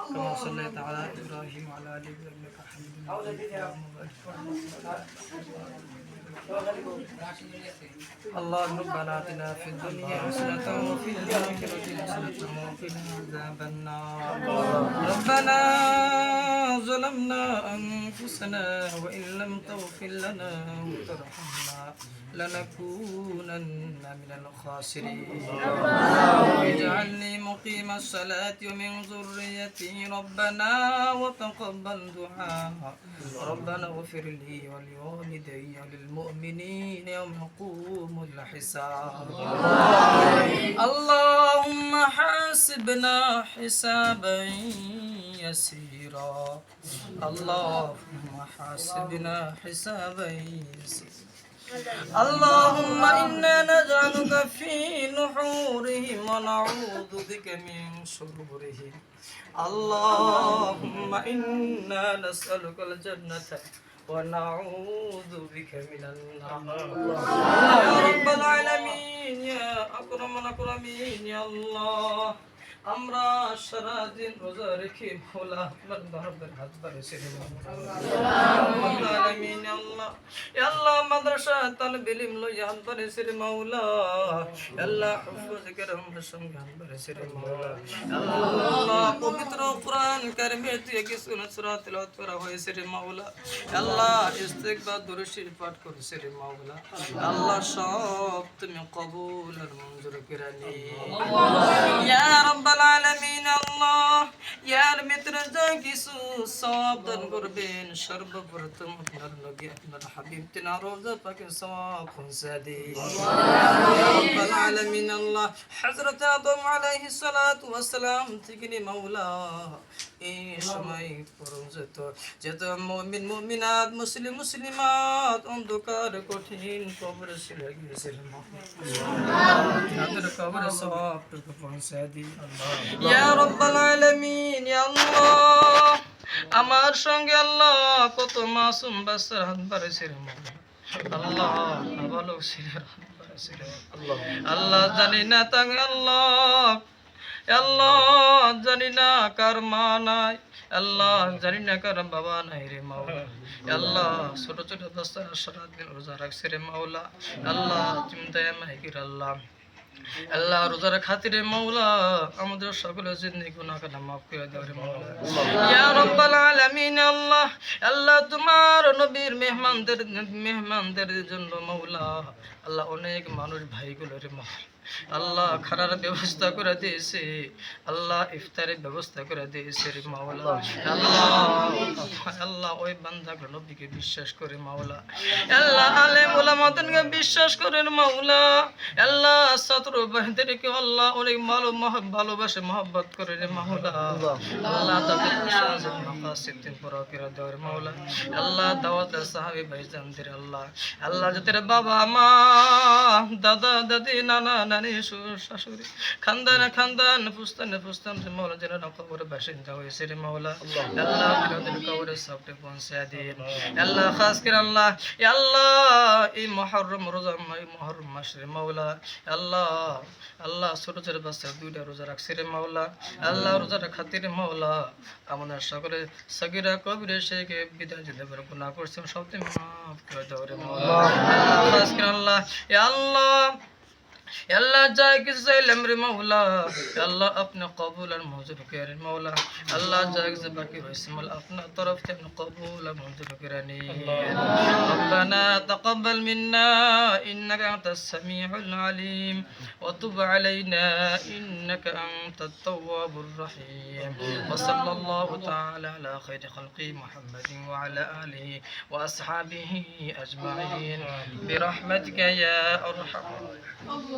كما صليت على إبراهيم وعلى آل إبراهيم إنك حميد مجيد اللهم ربنا آتنا في الدنيا حسنة وفي الآخرة حسنة وقنا عذاب النار ربنا ظلمنا أنفسنا وإن لم تغفر لنا وترحمنا لنكونن من الخاسرين واجعلني مقيم الصلاة ومن ذريتي ربنا وتقبل دعاء ربنا اغفر لي ولوالدي وللمؤمنين يوم يقوم الحساب اللهم حاسبنا حسابا يسيرا اللهم حاسبنا حسابا يسيرا اللهم إنا نجعلك في نحورهم ونعوذ بك من شرورهم اللهم إنا نسألك الجنة ونعوذ بك من النار يا رب العالمين يا أكرم الأكرمين يا الله আমরা সারাদিন রোজা রেখে মাওলা আপনার দরবারে হাত বাড়িয়েছি আমিন আল্লাহ ইয়া আল্লাহ মাদ্রাসা তালিব ইলম লইয়া হাত বাড়িয়েছি মাওলা আল্লাহ হুফজ کرام সঙ্গে হাত বাড়িয়েছি মাওলা আল্লাহ পবিত্র কোরআন কারিমের থেকে কিছু সূরা তেলাওয়াত করা হয়েছে রে মাওলা আল্লাহ ইস্তিগফার দরুদ শরীফ পাঠ করেছে রে মাওলা আল্লাহ সব তুমি কবুল আর মঞ্জুর করে নি ইয়া রাব্বাল العالمين الله यार मित्र जा किसु सवाब दान करबेन सर्वप्रथम আপনার নবী আপনার হাবিব তিনার রওজা পাকে সওয়াব পৌঁছে দিন ইয়া রাব্বাল আলামিন আল্লাহ হযরত আদম আলাইহিস সালাতু ওয়াস সালাম থেকে মাওলা এই সময় পর্যন্ত যত মুমিন মুমিনাত মুসলিম মুসলিমাত অন্ধকার কঠিন কবরে ছিলে গিয়েছিল তাদের কবরে সওয়াব পৌঁছে দিন ইয়া রাব্বাল আলামিন ইয়া আল্লাহ আমার সঙ্গে আল্লাহ কত মাসুম বাচ্চার হাত বাড়াইছে রে আল্লাহ ভালো ছিল আল্লাহ জানি না তাকে আল্লাহ আল্লাহ জানি না কার মা নাই আল্লাহ জানি না কার বাবা নাই রে মাওলা আল্লাহ ছোট ছোট বাচ্চারা সারাদিন রোজা রাখছে রে মাওলা আল্লাহ তুমি দয়া মাইকির আল্লাহ আল্লাহ রোজার খাতিরে মাওলা আমাদের সকলের জিন্দেগি গুনাহগানা maaf করে দাও রে মাওলা ইয়া রাব্বাল আলামিন আল্লাহ আল্লাহ তোমার নবীর মেহমানদের জন্য মাওলা আল্লাহ অনেক মানুষ ভাইগুলো রে মাওলা আল্লাহ খানার ব্যবস্থা করে দিয়েছে আল্লাহ ইফতারের ব্যবস্থা করে দিয়েছে রে মাওলা আল্লাহ ওই বান্দাগুলো নবীকে বিশ্বাস করে মাওলা আল্লাহ আলেম উলামাদেরকে বিশ্বাস করেন মাওলা আল্লাহ ছাত্র ভাইদেরকে আল্লাহ অনেক ভালোবাসে মহব্বত করে রে মাওলা আল্লাহ তাদের মাকাসিদ পুরা করে দাও রে মাওলা আল্লাহ দাওয়াত সাহাবী ভাইজানদের আল্লাহ আল্লাহ যাদের বাবা মা দাদা দাদি নানা নানি শ্বশুর শাশুড়ি খানদান ফুস্তান মাওলা যারা কবরে বাসিন্দা হয়েছে রে মাওলা আল্লাহ তাদের কবরে সবটা পৌঁছে দিন আল্লাহ খাস করে আল্লাহ ইয়া আল্লাহ এই মুহররম রোজা মুহররম মাস রে মাওলা আল্লাহ ছোট ছোট বাচ্চা দুইটা রোজা রাখছে রে মাওলা আল্লাহ রোজার খাতিরে মাওলা আমাদের সকলে সগীরা কবিরা শেখে বিদায় দিতে পারে গুনাহ করছে সবটি maaf করে দাও রে মাওলা আল্লাহ খাস করে আল্লাহ ইয়া अल्लाह जाए किसे लम्र मौला अल्लाह अपने कबूल और मंजूर करे मौला अल्लाह जाए से बाकी वैसमल अपना तरफ से कबूल और मंजूर करनी रब्बना तक़ब्बल मिन्ना इन्नका अंतस समीउल अलीम व तुब अलैना इन्नका अंतत तव्वाबुर रहीम व सल्लल्लाहु तआला अला खैरि खल्qi मुहम्मदिन व अला आलिहि व अस्हाबिहि अजमाइन बिरहमतिका या अरहम